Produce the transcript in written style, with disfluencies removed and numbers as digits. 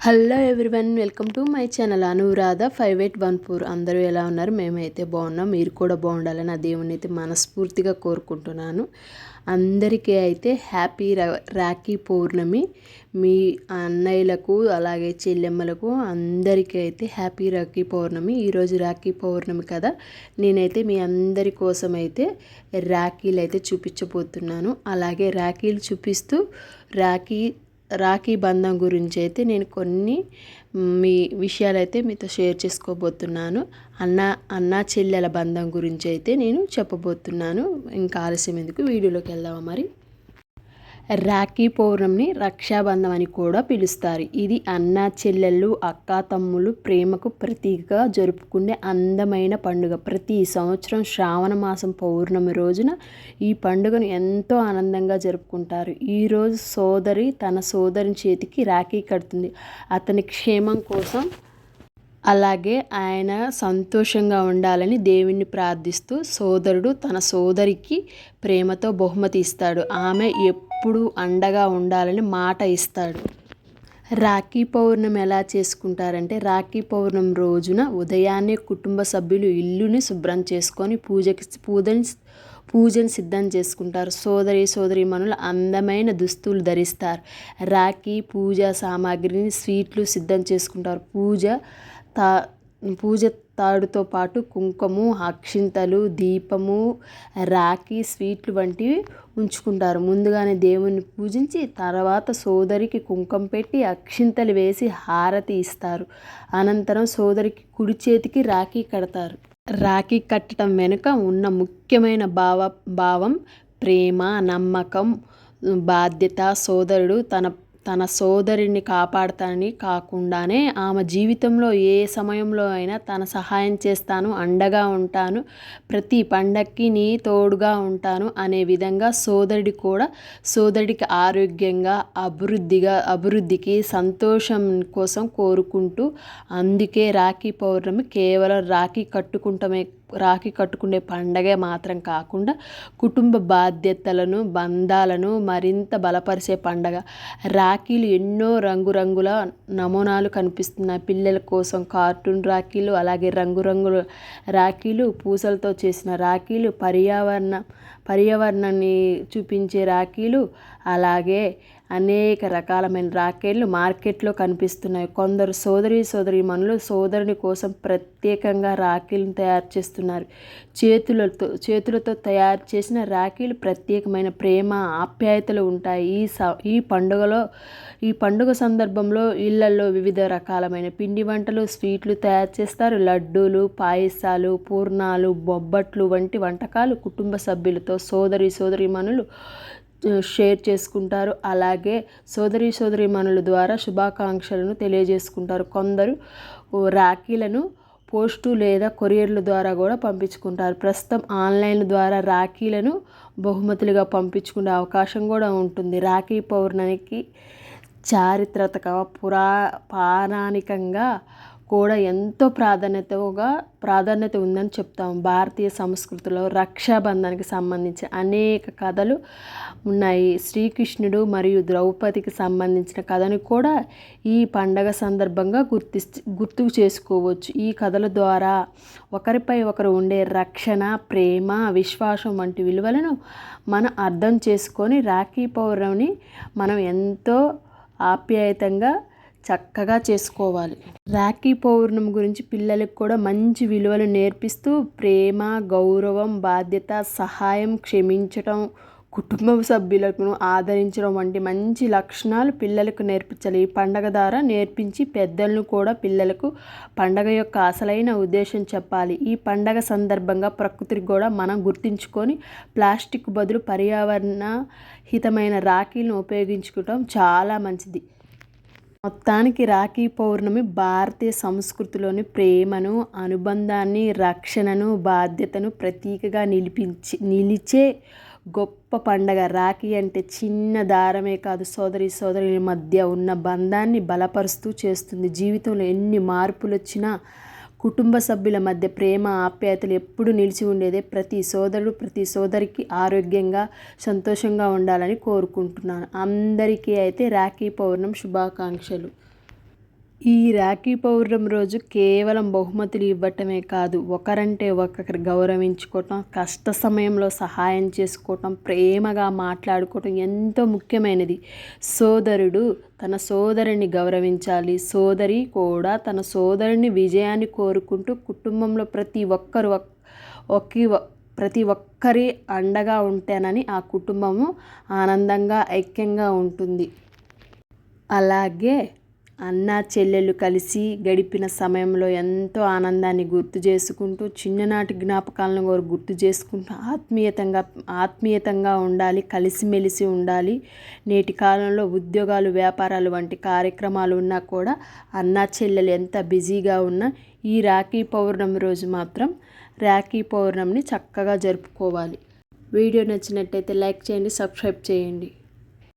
Hello everyone, welcome to my channel Anuradha 5814. అందరూ ఎలా ఉన్నారు? మేమైతే బాగున్నాం. మీరు కూడా బాగుండాలని ఆ దేవుని అయితే మనస్ఫూర్తిగా కోరుకుంటున్నాను. అందరికీ అయితే హ్యాపీ రాఖీ పౌర్ణమి. మీ అన్నయ్యలకు అలాగే చెల్లెమ్మలకు అందరికీ అయితే హ్యాపీ రాఖీ పౌర్ణమి. ఈరోజు రాఖీ పౌర్ణమి కదా, నేనైతే మీ అందరి కోసం అయితే రాఖీలు అయితే చూపించబోతున్నాను. అలాగే రాఖీలు చూపిస్తూ రాఖీ బంధం గురించి అయితే నేను కొన్ని మీ విషయాలైతే మీతో షేర్ చేసుకోబోతున్నాను. అన్న చెల్లెల బంధం గురించి అయితే నేను చెప్పబోతున్నాను. ఇంకా ఆలస్యం ఎందుకు, వీడియోలోకి వెళ్దామా మరి. రాఖీ పౌర్ణమిని రక్షాబంధం అని కూడా పిలుస్తారు. ఇది అన్న చెల్లెళ్ళు, అక్క తమ్ముళ్ళు ప్రేమకు ప్రతీకగా జరుపుకునే అందమైన పండుగ. ప్రతి సంవత్సరం శ్రావణ మాసం పౌర్ణమి రోజున ఈ పండుగను ఎంతో ఆనందంగా జరుపుకుంటారు. ఈరోజు సోదరి తన సోదరుని చేతికి రాఖీ కడుతుంది. అతని క్షేమం కోసం, అలాగే ఆయన సంతోషంగా ఉండాలని దేవుణ్ణి ప్రార్థిస్తూ సోదరుడు తన సోదరికి ప్రేమతో బహుమతి ఇస్తాడు. ఆమె ఎప్పుడూ అండగా ఉండాలని మాట ఇస్తాడు. రాఖీ పౌర్ణమి ఎలా చేసుకుంటారంటే, రాఖీ పౌర్ణమి రోజున ఉదయాన్నే కుటుంబ సభ్యులు ఇల్లుని శుభ్రం చేసుకొని పూజను సిద్ధం చేసుకుంటారు. సోదరీమణులు అందమైన దుస్తులు ధరిస్తారు. రాఖీ పూజా సామాగ్రిని, స్వీట్లు సిద్ధం చేసుకుంటారు. పూజ తాడుతో పాటు కుంకుమ, అక్షింతలు, దీపము, రాఖీ, స్వీట్లు వంటివి ఉంచుకుంటారు. ముందుగానే దేవుణ్ణి పూజించి తర్వాత సోదరికి కుంకుమ పెట్టి అక్షింతలు వేసి హారతి ఇస్తారు. అనంతరం సోదరికి కుడి చేతికి రాఖీ కడతారు. రాఖీ కట్టడం వెనుక ఉన్న ముఖ్యమైన భావం ప్రేమ, నమ్మకం, బాధ్యత. సోదరుడు తన సోదరిని కాపాడతానని కాకుండానే ఆమె జీవితంలో ఏ సమయంలో అయినా తన సహాయం చేస్తాను, అండగా ఉంటాను, ప్రతి పండక్కి నీ తోడుగా ఉంటాను అనే విధంగా సోదరుడికి ఆరోగ్యంగా అభివృద్ధికి సంతోషం కోసం కోరుకుంటూ, అందుకే రాఖీ పౌర్ణమి కేవలం రాఖీ కట్టుకునే పండగే మాత్రం కాకుండా కుటుంబ బాధ్యతలను, బంధాలను మరింత బలపరిచే పండగ. రాఖీలు ఎన్నో రంగురంగుల నమూనాలు కనిపిస్తున్నాయి. పిల్లల కోసం కార్టూన్ రాఖీలు, అలాగే రంగురంగుల రాఖీలు, పూసలతో చేసిన రాఖీలు, పర్యావరణాన్ని చూపించే రాఖీలు, అలాగే అనేక రకాలమైన రాఖీలు మార్కెట్లో కనిపిస్తున్నాయి. కొందరు సోదరీమణులు సోదరుని కోసం ప్రత్యేకంగా రాఖీలను తయారు చేస్తున్నారు. చేతులతో తయారు చేసిన రాఖీలు ప్రత్యేకమైన ప్రేమ, ఆప్యాయతలు ఉంటాయి. ఈ పండుగ సందర్భంలో ఇళ్లలో వివిధ రకాలమైన పిండి వంటలు, స్వీట్లు తయారు చేస్తారు. లడ్డూలు, పాయసాలు, పూర్ణాలు, బొబ్బట్లు వంటి వంటకాలు కుటుంబ సభ్యులతో సోదరీమణులు షేర్ చేసుకుంటారు. అలాగే సోదరీమణుల ద్వారా శుభాకాంక్షలను తెలియజేసుకుంటారు. కొందరు రాఖీలను పోస్టు లేదా కొరియర్ల ద్వారా కూడా పంపించుకుంటారు. ప్రస్తుతం ఆన్లైన్ ద్వారా రాఖీలను బహుమతులుగా పంపించుకునే అవకాశం కూడా ఉంటుంది. రాఖీ పౌర్ణమికి చారిత్రక, పౌరాణికంగా కూడా ఎంతో ప్రాధాన్యత ఉందని చెప్తాము. భారతీయ సంస్కృతిలో రక్షాబంధానికి సంబంధించి అనేక కథలు ఉన్నాయి. శ్రీకృష్ణుడు మరియు ద్రౌపదికి సంబంధించిన కథను కూడా ఈ పండగ సందర్భంగా గుర్తుకు చేసుకోవచ్చు. ఈ కథల ద్వారా ఒకరిపై ఒకరు ఉండే రక్షణ, ప్రేమ, విశ్వాసం వంటి విలువలను మనం అర్థం చేసుకొని రాఖీ పౌర్ణమిని మనం ఎంతో ఆప్యాయంగా చక్కగా చేసుకోవాలి. రాఖీ పౌర్ణమి గురించి పిల్లలకు కూడా మంచి విలువలు నేర్పిస్తూ ప్రేమ, గౌరవం, బాధ్యత, సహాయం, క్షమించటం, కుటుంబ సభ్యులను ఆదరించడం వంటి మంచి లక్షణాలు పిల్లలకు నేర్పించాలి. ఈ పండగ ద్వారా నేర్పించి పెద్దలను కూడా పిల్లలకు పండగ యొక్క అసలైన ఉద్దేశం చెప్పాలి. ఈ పండగ సందర్భంగా ప్రకృతిని కూడా మనం గుర్తించుకొని ప్లాస్టిక్ బదులు పర్యావరణ హితమైన రాఖీలను ఉపయోగించుకోవటం చాలా మంచిది. మొత్తానికి రాఖీ పౌర్ణమి భారతీయ సంస్కృతిలోని ప్రేమను, అనుబంధాన్ని, రక్షణను, బాధ్యతను ప్రతీకగా నిలిచే గొప్ప పండగ. రాఖీ అంటే చిన్న దారమే కాదు, సోదరుల మధ్య ఉన్న బంధాన్ని బలపరుస్తూ చేస్తుంది. జీవితంలో ఎన్ని మార్పులు వచ్చినా కుటుంబ సభ్యుల మధ్య ప్రేమ, ఆప్యాయతలు ఎప్పుడు నిలిచి ఉండేదే. ప్రతి సోదరికి ఆరోగ్యంగా, సంతోషంగా ఉండాలని కోరుకుంటున్నాను. అందరికీ అయితే రాఖీ పౌర్ణమి శుభాకాంక్షలు. ఈ రాఖీ పౌర్ణమి రోజు కేవలం బహుమతులు ఇవ్వటమే కాదు, ఒకరంటే ఒకరు గౌరవించుకోవటం, కష్ట సమయంలో సహాయం చేసుకోవటం, ప్రేమగా మాట్లాడుకోవటం ఎంతో ముఖ్యమైనది. సోదరుడు తన సోదరుని గౌరవించాలి, సోదరి కూడా తన సోదరుని విజయాన్ని కోరుకుంటూ కుటుంబంలో ప్రతి ఒక్కరి అండగా ఉంటేనని ఆ కుటుంబము ఆనందంగా ఐక్యంగా ఉంటుంది. అలాగే అన్నా చెల్లెలు కలిసి గడిపిన సమయంలో ఎంతో ఆనందాన్ని గుర్తు చేసుకుంటూ, చిన్ననాటి జ్ఞాపకాలను కూడా గుర్తు చేసుకుంటూ ఆత్మీయతంగా ఉండాలి, కలిసిమెలిసి ఉండాలి. నేటి కాలంలో ఉద్యోగాలు, వ్యాపారాలు వంటి కార్యక్రమాలు ఉన్నా కూడా అన్నా చెల్లెలు ఎంత బిజీగా ఉన్నా ఈ రాఖీ పౌర్ణమి రోజు మాత్రం రాఖీ పౌర్ణమిని చక్కగా జరుపుకోవాలి. వీడియో నచ్చినట్టయితే లైక్ చేయండి, సబ్స్క్రైబ్ చేయండి.